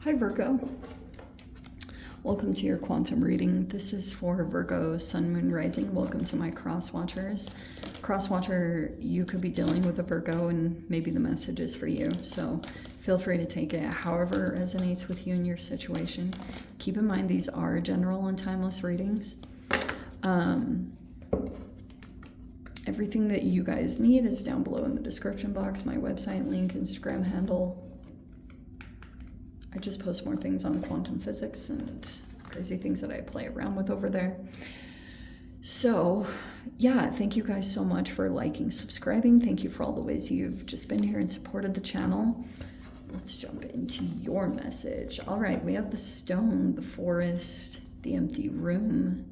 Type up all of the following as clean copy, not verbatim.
Hi Virgo, welcome to your quantum reading. This is for Virgo, Sun, Moon, Rising. Welcome to my cross watchers. Cross watcher, you could be dealing with a Virgo and maybe the message is for you. So feel free to take it however it resonates with you and your situation. Keep in mind these are general and timeless readings. Everything that you guys need is down below in the description box. My website link, Instagram handle. I just post more things on quantum physics and crazy things that I play around with over there. So yeah, thank you guys so much for liking, subscribing. Thank you for all the ways you've just been here and supported the channel. Let's jump into your message. All right, we have the stone, the forest, the empty room.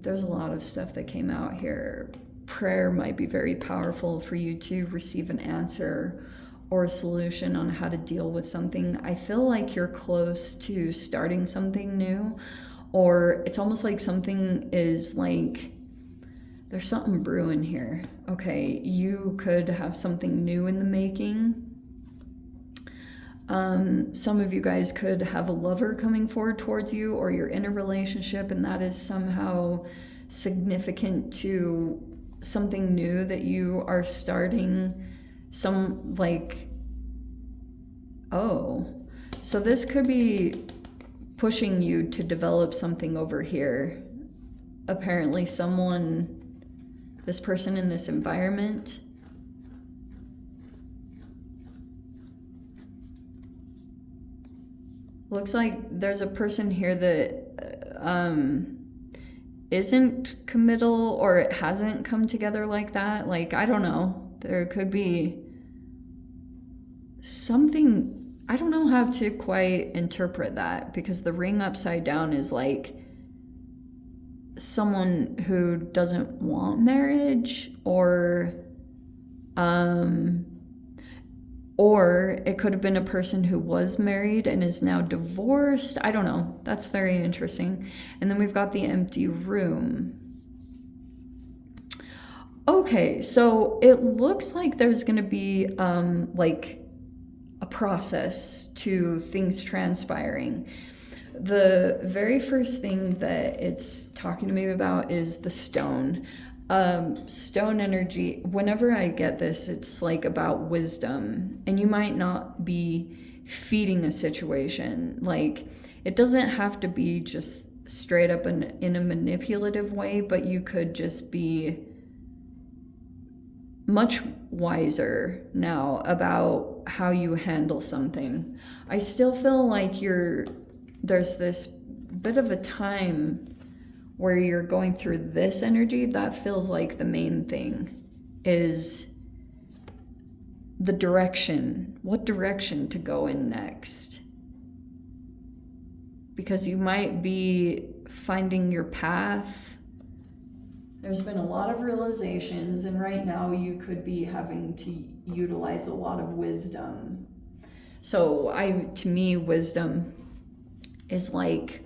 There's a lot of stuff that came out here. Prayer might be very powerful for you to receive an answer or a solution on how to deal with something. I feel like you're close to starting something new, or it's almost like something is like, there's something brewing here. Okay, you could have something new in the making. Some of you guys could have a lover coming forward towards you, or you're in a relationship and that is somehow significant to something new that you are starting. Some like, oh, so this could be pushing you to develop something over here. Apparently someone, this person in this environment, looks like there's a person here that isn't committal, or it hasn't come together like that. Like, I don't know. There could be something, I don't know how to quite interpret that, because the ring upside down is like someone who doesn't want marriage, or it could have been a person who was married and is now divorced. I don't know. That's very interesting. And then we've got the empty room. Okay, so it looks like there's going to be like a process to things transpiring. The very first thing that it's talking to me about is the stone. Stone energy, whenever I get this, it's like about wisdom, and you might not be feeding a situation. Like, it doesn't have to be just straight up in a manipulative way, but you could just be much wiser now about how you handle something. I still feel like there's this bit of a time where you're going through this energy. That feels like the main thing is the direction, what direction to go in next. Because you might be finding your path. There's been a lot of realizations, and right now you could be having to utilize a lot of wisdom. So to me, wisdom is like,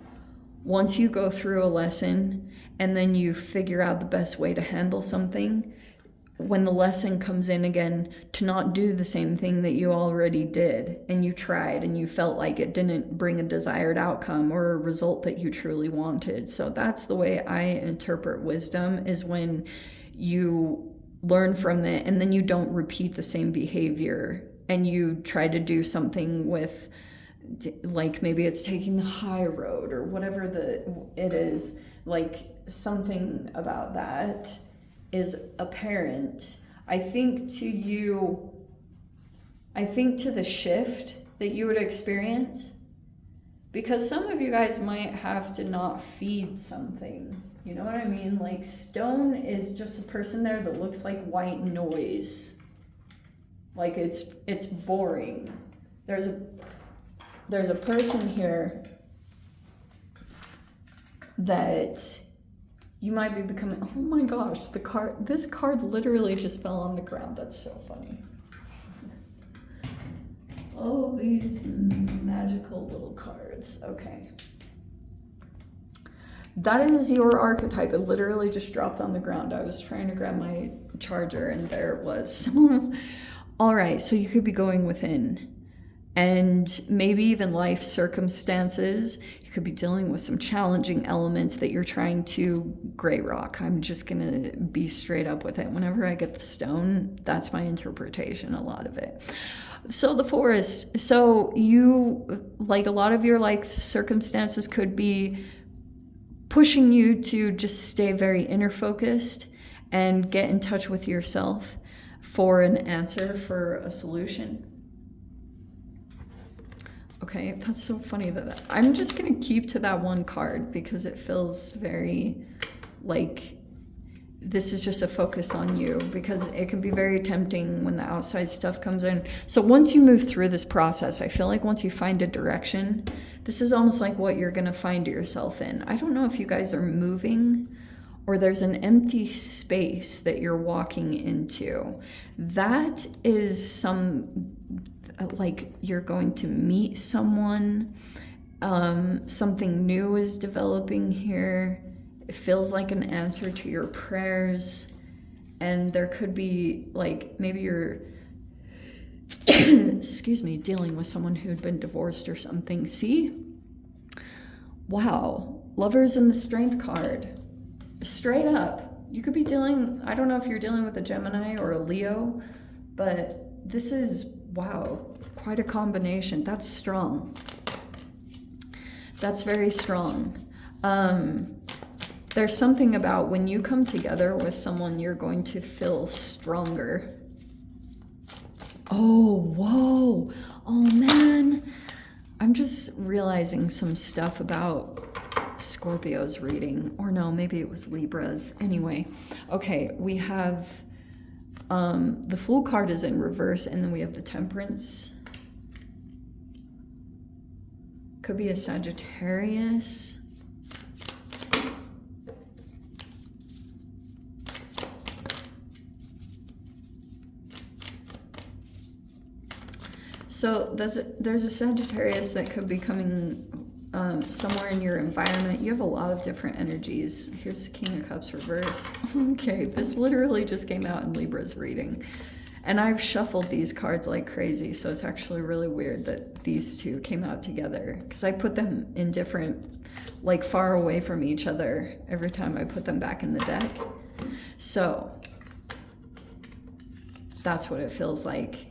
once you go through a lesson and then you figure out the best way to handle something, when the lesson comes in again, to not do the same thing that you already did and you tried and you felt like it didn't bring a desired outcome or a result that you truly wanted. So that's the way I interpret wisdom, is when you learn from it and then you don't repeat the same behavior and you try to do something with, like, maybe it's taking the high road or whatever it is. Like, something about that is apparent. I think to the shift that you would experience, because some of you guys might have to not feed something. You know what I mean? Like, stone is just a person there that looks like white noise. Like, it's boring. There's a person here that you might be becoming. Oh my gosh, this card literally just fell on the ground. That's so funny. Oh, these magical little cards. Okay. That is your archetype. It literally just dropped on the ground. I was trying to grab my charger and there it was. All right, so you could be going within. and maybe even life circumstances. You could be dealing with some challenging elements that you're trying to gray rock. I'm just gonna be straight up with it. Whenever I get the stone, that's my interpretation, a lot of it. So the forest, so you, like, a lot of your life circumstances could be pushing you to just stay very inner focused and get in touch with yourself for an answer, for a solution. Okay, that's so funny that I'm just gonna keep to that one card because it feels very like this is just a focus on you, because it can be very tempting when the outside stuff comes in. So once you move through this process, I feel like once you find a direction, this is almost like what you're gonna find yourself in. I don't know if you guys are moving or there's an empty space that you're walking into. That is like you're going to meet someone, something new is developing here. It feels like an answer to your prayers, and there could be, like, maybe you're excuse me, dealing with someone who'd been divorced or something. See? Wow. Lovers in the Strength card. Straight up. You could be dealing, I don't know if you're dealing with a Gemini or a Leo, but this is, wow, quite a combination. That's strong. That's very strong. There's something about when you come together with someone, you're going to feel stronger. Oh, whoa. Oh, man. I'm just realizing some stuff about Scorpio's reading. Or no, maybe it was Libra's. Anyway, okay, we have the Fool card is in reverse, and then we have the Temperance. Could be a Sagittarius. So there's a Sagittarius that could be coming somewhere in your environment. You have a lot of different energies. Here's the King of Cups reverse. Okay, this literally just came out in Libra's reading. And I've shuffled these cards like crazy, so it's actually really weird that these two came out together, because I put them in different, like, far away from each other every time I put them back in the deck. So that's what it feels like.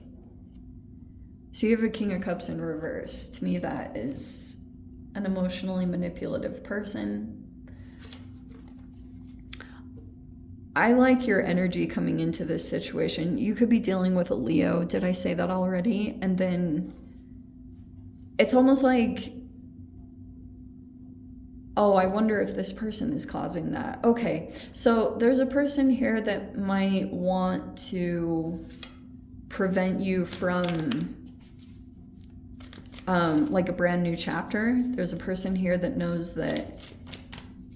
So you have a King of Cups in reverse. To me, that is an emotionally manipulative person. I like your energy coming into this situation. You could be dealing with a Leo. Did I say that already? And then it's almost like, oh, I wonder if this person is causing that. Okay, so there's a person here that might want to prevent you from like a brand new chapter. There's a person here that knows that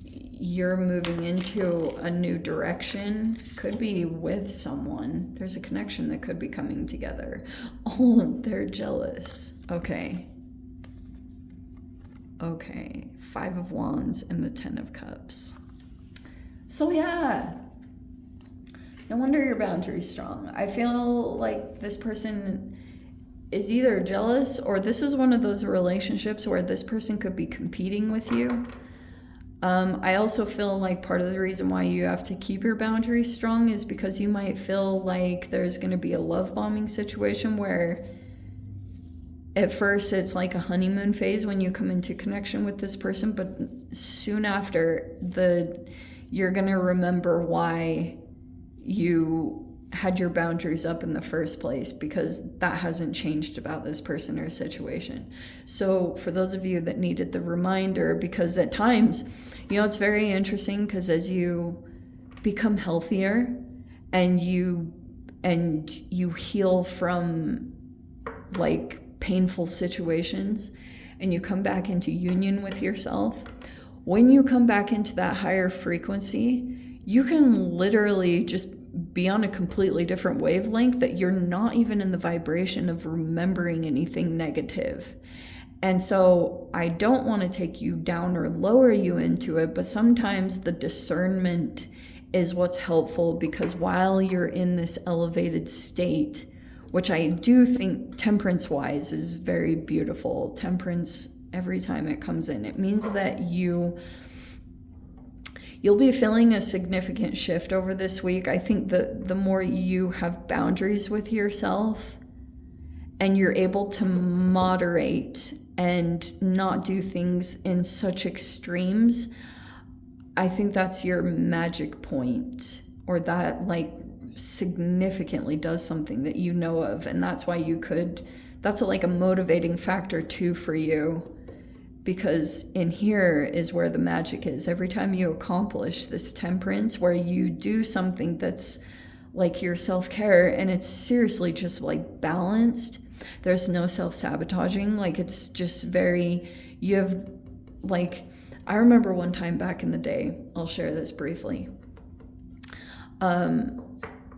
you're moving into a new direction. Could be with someone. There's a connection that could be coming together. Oh, they're jealous. Okay. Okay. 5 of Wands and the 10 of Cups. So yeah. No wonder your boundary's strong. I feel like this person is either jealous, or this is one of those relationships where this person could be competing with you. I also feel like part of the reason why you have to keep your boundaries strong is because you might feel like there's going to be a love bombing situation where at first it's like a honeymoon phase when you come into connection with this person, but soon after you're going to remember why you had your boundaries up in the first place, because that hasn't changed about this person or situation. So for those of you that needed the reminder, because at times, you know, it's very interesting, because as you become healthier and you heal from, like, painful situations, and you come back into union with yourself, when you come back into that higher frequency, you can literally just be on a completely different wavelength, that you're not even in the vibration of remembering anything negative. And so I don't want to take you down or lower you into it, but sometimes the discernment is what's helpful, because while you're in this elevated state which I do think temperance-wise is very beautiful. Temperance, every time it comes in, it means that you'll be feeling a significant shift over this week. I think that the more you have boundaries with yourself and you're able to moderate and not do things in such extremes, I think that's your magic point, or that like significantly does something that you know of. And that's why that's like a motivating factor too for you. Because in here is where the magic is. Every time you accomplish this temperance, where you do something that's like your self-care, and it's seriously just like balanced, there's no self-sabotaging. Like, it's just very, you have like, I remember one time back in the day, I'll share this briefly.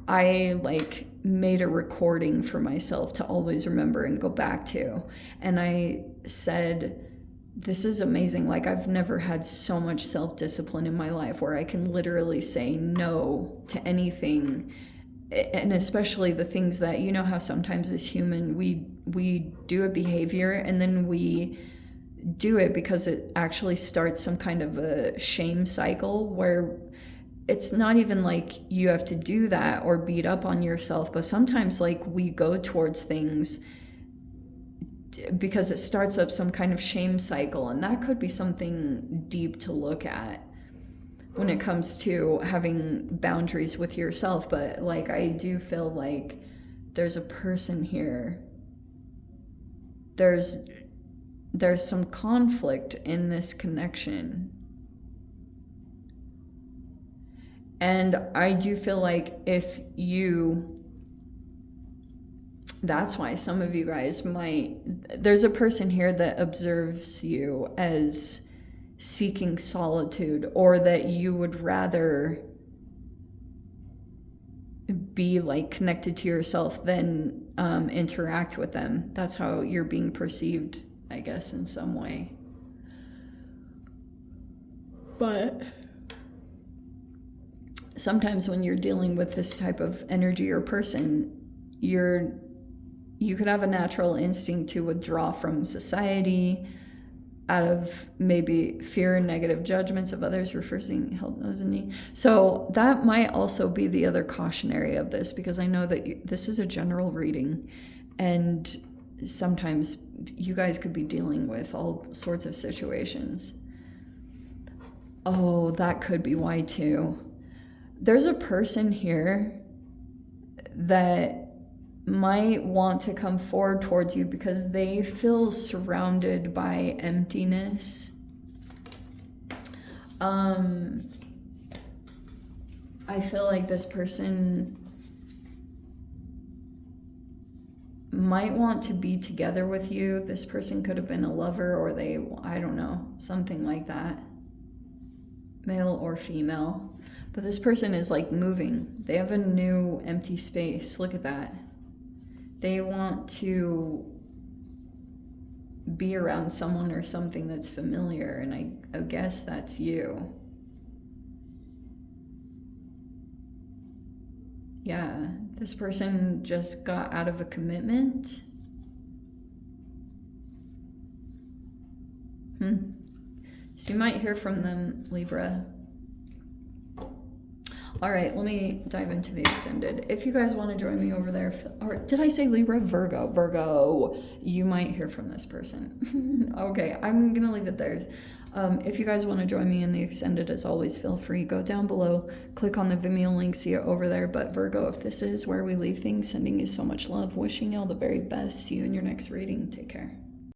I like made a recording for myself to always remember and go back to. And I said, this is amazing. Like, I've never had so much self-discipline in my life where I can literally say no to anything. And especially the things that, you know how sometimes as human, we do a behavior and then we do it because it actually starts some kind of a shame cycle where it's not even like you have to do that or beat up on yourself, but sometimes like we go towards things because it starts up some kind of shame cycle, and that could be something deep to look at when it comes to having boundaries with yourself. But like, I do feel like there's a person here, there's some conflict in this connection. And I do feel like that's why some of you guys there's a person here that observes you as seeking solitude, or that you would rather be like connected to yourself than interact with them. That's how you're being perceived, I guess, in some way. But sometimes when you're dealing with this type of energy or person, you could have a natural instinct to withdraw from society out of maybe fear and negative judgments of others, refusing help, nose and knee. So that might also be the other cautionary of this, because I know that this is a general reading, and sometimes you guys could be dealing with all sorts of situations. Oh, that could be why too. There's a person here that might want to come forward towards you because they feel surrounded by emptiness. I feel like this person might want to be together with you. This person could have been a lover, or I don't know, something like that. Male or female. But this person is like moving. They have a new empty space. Look at that. They want to be around someone or something that's familiar, and I guess that's you. Yeah, this person just got out of a commitment. So you might hear from them, Libra. All right, let me dive into the extended. If you guys want to join me over there, or did I say Libra? Virgo, you might hear from this person. Okay, I'm gonna leave it there. If you guys want to join me in the extended, as always, feel free. Go down below, click on the Vimeo link, see it over there. But Virgo, if this is where we leave things, sending you so much love, wishing you all the very best. See you in your next reading. Take care.